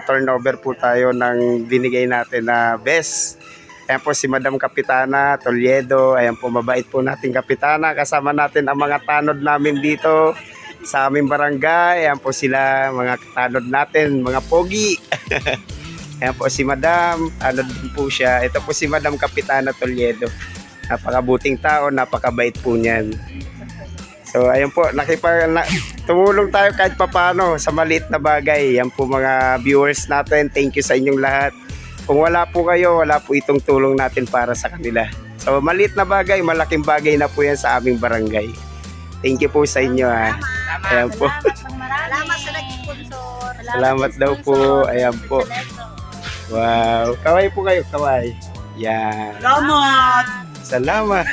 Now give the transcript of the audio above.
Turnover po tayo ng binigay natin na best. Ayan po si Madam Kapitana Toledo. Ayan po, mabait po nating Kapitana. Kasama natin ang mga tanod namin dito sa aming barangay. Ayan po sila, mga tanod natin, mga pogi. Ayan po si Madam, tanod din po siya. Ito po si Madam Kapitana Toledo. Napakabuting tao, napakabait po niyan. So ayun po, tumulong tayo kahit papano sa maliit na bagay. Yan po mga viewers natin, thank you sa inyong lahat. Kung wala po kayo, wala po itong tulong natin para sa kanila. So maliit na bagay, malaking bagay na po yan sa aming barangay. Thank you po sa inyo ha. Ayan po. Salamat sa nag-sponsor. Salamat daw po. Ayan po. Wow. Kaway po kayo, kaway. Yan. Salamat. Salamat.